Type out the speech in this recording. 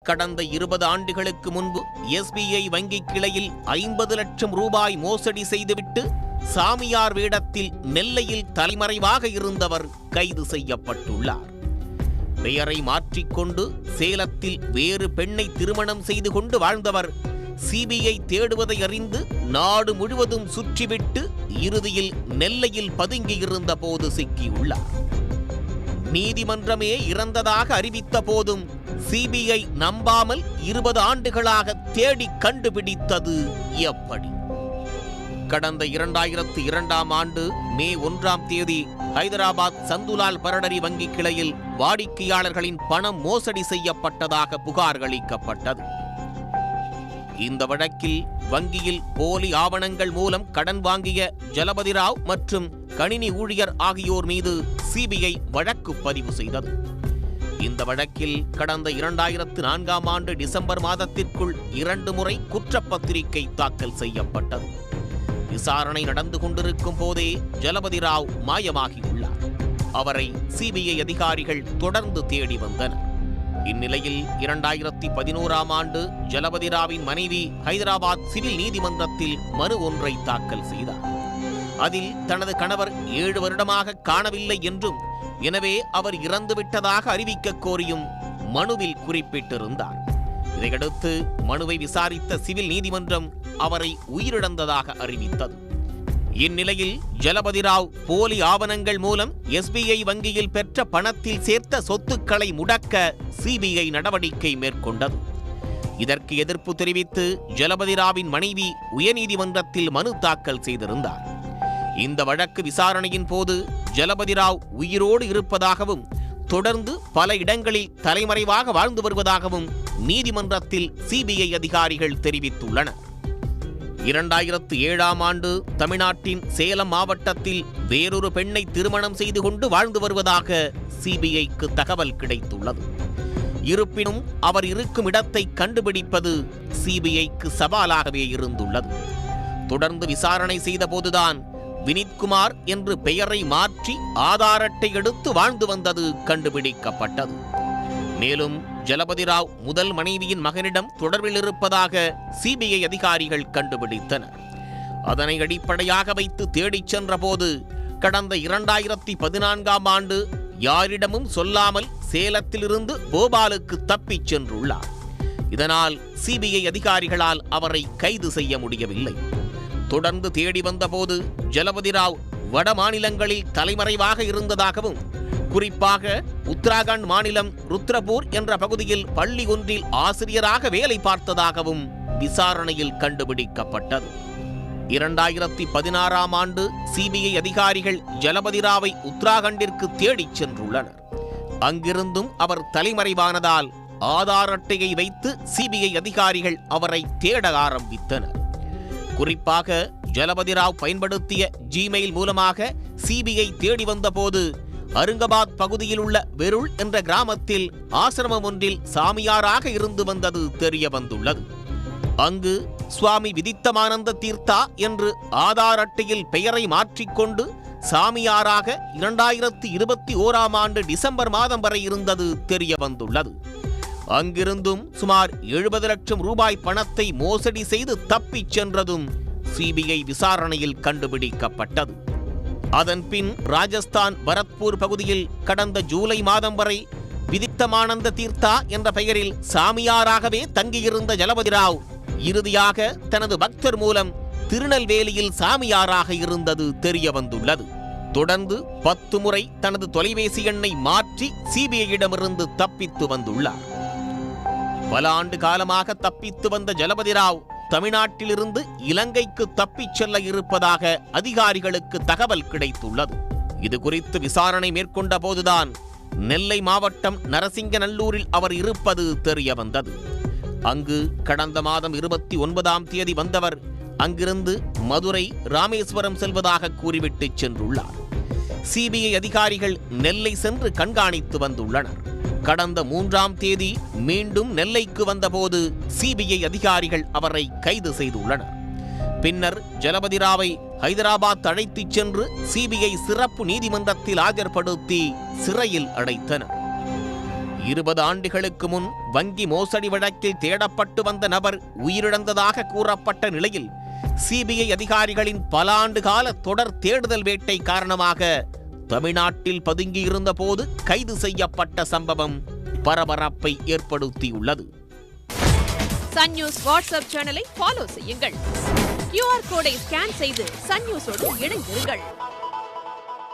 கடந்த 20 ஆண்டுகளுக்கு முன்பு SBI வங்கி கிளையில் 50 லட்சம் ரூபாய் மோசடி செய்துவிட்டு சாமியார் வேடத்தில் நெல்லையில் தலைமறைவாக இருந்தவர் கைது செய்யப்பட்டுள்ளார். பெயரை மாற்றிக்கொண்டு சேலத்தில் வேறு பெண்ணை திருமணம் செய்து கொண்டு வாழ்ந்தவர் CBI தேடுவதை அறிந்து நாடு முழுவதும் சுற்றிவிட்டு இறுதியில் நெல்லையில் பதுங்கியிருந்த போது சிக்கியுள்ளார். நீதிமன்றமே இறந்ததாக அறிவித்த போதும் CBI நம்பாமல் 20 ஆண்டுகளாக தேடி கண்டுபிடித்தது எப்படி? கடந்த 2002ஆம் ஆண்டு மே 1ஆம் தேதி ஹைதராபாத் சந்துலால் பரடரி வங்கி கிளையில் வாடிக்கையாளர்களின் பணம் மோசடி செய்யப்பட்டதாக புகார் அளிக்கப்பட்டது. இந்த வழக்கில் வங்கியில் போலி ஆவணங்கள் மூலம் கடன் வாங்கிய ஜலபதி ராவ் மற்றும் கணினி ஊழியர் ஆகியோர் மீது CBI வழக்கு பதிவு செய்தது. இந்த வழக்கில் கடந்த 2004ஆம் ஆண்டு டிசம்பர் மாதத்திற்குள் 2 முறை குற்றப்பத்திரிகை தாக்கல் செய்யப்பட்டது. விசாரணை நடந்து கொண்டிருக்கும் போதே ஜலபதி ராவ் மாயமாகியுள்ளார். அவரை CBI அதிகாரிகள் தொடர்ந்து தேடி வந்தனர். இந்நிலையில் 2011ஆம் ஆண்டு ஜலபதி ராவின் மனைவி ஹைதராபாத் சிவில் நீதிமன்றத்தில் மனு ஒன்றை தாக்கல் செய்தார். அதில் தனது கணவர் 7 வருடமாக காணவில்லை என்றும் எனவே அவர் இறந்துவிட்டதாக அறிவிக்க கோரியும் மனுவில் குறிப்பிட்டிருந்தார். இதையடுத்து மனுவை விசாரித்த சிவில் நீதிமன்றம் அவரை உயிரிழந்ததாக அறிவித்தது. இந்நிலையில் ஜலபதி ராவ் போலி ஆவணங்கள் மூலம் SBI வங்கியில் பெற்ற பணத்தில் சேர்த்த சொத்துக்களை முடக்க CBI நடவடிக்கை மேற்கொண்டது. இதற்கு எதிர்ப்பு தெரிவித்து ஜலபதி ராவின் மனைவி உயர்நீதிமன்றத்தில் மனு தாக்கல் செய்திருந்தார். இந்த வழக்கு விசாரணையின் போது ஜலபதி ராவ் உயிரோடு இருப்பதாகவும் தொடர்ந்து பல இடங்களில் தலைமறைவாக வாழ்ந்து வருவதாகவும் நீதிமன்றத்தில் CBI அதிகாரிகள் தெரிவித்துள்ளனர். 2007ஆம் ஆண்டு தமிழ்நாட்டின் சேலம் மாவட்டத்தில் வேறொரு பெண்ணை திருமணம் செய்து கொண்டு வாழ்ந்து வருவதாக CBIக்கு தகவல் கிடைத்துள்ளது. இருப்பினும் அவர் இருக்கும் இடத்தை கண்டுபிடிப்பது CBIக்கு சவாலாகவே இருந்துள்ளது. தொடர்ந்து விசாரணை செய்த போதுதான் வினித்குமார் என்று பெயரை மாற்றி ஆதார் அட்டை எடுத்து வாழ்ந்து வந்தது கண்டுபிடிக்கப்பட்டது. மேலும் ஜலபதி ராவ் முதல் மனைவியின் மகனிடம் தொடர்பில் இருப்பதாக CBI அதிகாரிகள் கண்டுபிடித்தனர். அதனை அடிப்படையாக வைத்து தேடிச் சென்ற போது கடந்த 2014ஆம் ஆண்டு யாரிடமும் சொல்லாமல் சேலத்திலிருந்து போபாலுக்கு தப்பிச் சென்றுள்ளார். இதனால் CBI அதிகாரிகளால் அவரை கைது செய்ய முடியவில்லை. தொடர்ந்து தேடி வந்தபோது ஜலபதி ராவ் வட மாநிலங்களில் தலைமறைவாக இருந்ததாகவும் குறிப்பாக உத்தராகண்ட் மாநிலம் ருத்ரபூர் என்ற பகுதியில் பள்ளி ஒன்றில் ஆசிரியராக வேலை பார்த்ததாகவும் விசாரணையில் கண்டுபிடிக்கப்பட்டது. 2016ஆம் ஆண்டு CBI அதிகாரிகள் ஜலபதி ராவை உத்தராகண்டிற்கு தேடிச் சென்றுள்ளனர். அங்கிருந்தும் அவர் தலைமறைவானதால் ஆதார் அட்டையை வைத்து CBI அதிகாரிகள் அவரை தேட ஆரம்பித்தனர். குறிப்பாக ஜலபதி ராவ் பயன்படுத்திய ஜிமெயில் மூலமாக CBI தேடி வந்தபோது அருங்காபாத் பகுதியில் உள்ள வெருள் என்ற கிராமத்தில் ஆசிரமம் ஒன்றில் சாமியாராக இருந்து வந்தது தெரிய வந்துள்ளது. அங்கு சுவாமி விதித்தமானந்த தீர்த்தா என்று ஆதார் அட்டையில் பெயரை மாற்றிக்கொண்டு சாமியாராக 2021ஆம் ஆண்டு டிசம்பர் மாதம் வரை இருந்தது தெரிய வந்துள்ளது. அங்கிருந்தும் சுமார் 70 லட்சம் ரூபாய் பணத்தை மோசடி செய்து தப்பிச் சென்றதும் CBI விசாரணையில் கண்டுபிடிக்கப்பட்டது. அதன்பின் ராஜஸ்தான் பரத்பூர் பகுதியில் கடந்த ஜூலை மாதம் வரை விதித்தமானந்த தீர்த்தா என்ற பெயரில் சாமியாராகவே தங்கியிருந்த ஜலபதி ராவ் இறுதியாக தனது பக்தர் மூலம் திருநெல்வேலியில் சாமியாராக இருந்தது தெரிய வந்துள்ளது. தொடர்ந்து 10 முறை தனது தொலைபேசி எண்ணை மாற்றி CBIயிடமிருந்து தப்பித்து வந்துள்ளார். பல ஆண்டு காலமாக தப்பித்து வந்த ஜலபதி ராவ் தமிழ்நாட்டிலிருந்து இலங்கைக்கு தப்பிச் செல்ல இருப்பதாக அதிகாரிகளுக்கு தகவல் கிடைத்துள்ளது. இது குறித்து விசாரணை மேற்கொண்ட போதுதான் நெல்லை மாவட்டம் நரசிங்கநல்லூரில் அவர் இருப்பது தெரிய வந்தது. அங்கு கடந்த மாதம் 29ஆம் தேதி வந்தவர் அங்கிருந்து மதுரை, ராமேஸ்வரம் செல்வதாக கூறிவிட்டு சென்றுள்ளார். CBI அதிகாரிகள் நெல்லை சென்று கண்காணித்து வந்துள்ளனர். கடந்த 3ஆம் தேதி மீண்டும் நெல்லைக்கு வந்தபோது CBI அதிகாரிகள் அவரை கைது செய்துள்ளனர். பின்னர் ஜலபதி ராவை ஹைதராபாத் அழைத்துச் சென்று CBI சிறப்பு நீதிமன்றத்தில் ஆஜர்படுத்தி சிறையில் அடைத்தனர். 20 ஆண்டுகளுக்கு முன் வங்கி மோசடி வழக்கில் தேடப்பட்டு வந்த நபர் உயிரிழந்ததாக கூறப்பட்ட நிலையில் சிபிஐ அதிகாரிகளின் பல ஆண்டு கால தொடர் தேடுதல் வேட்டை காரணமாக தமிழ்நாட்டில் பதுங்கியிருந்த போது கைது செய்யப்பட்ட சம்பவம் பரபரப்பை ஏற்படுத்தியுள்ளது. சன் நியூஸ் வாட்ஸ்அப் சேனலை ஃபாலோ செய்யுங்கள். QR கோடை ஸ்கேன் செய்து சன் நியூஸோடு இணைந்திருங்கள்.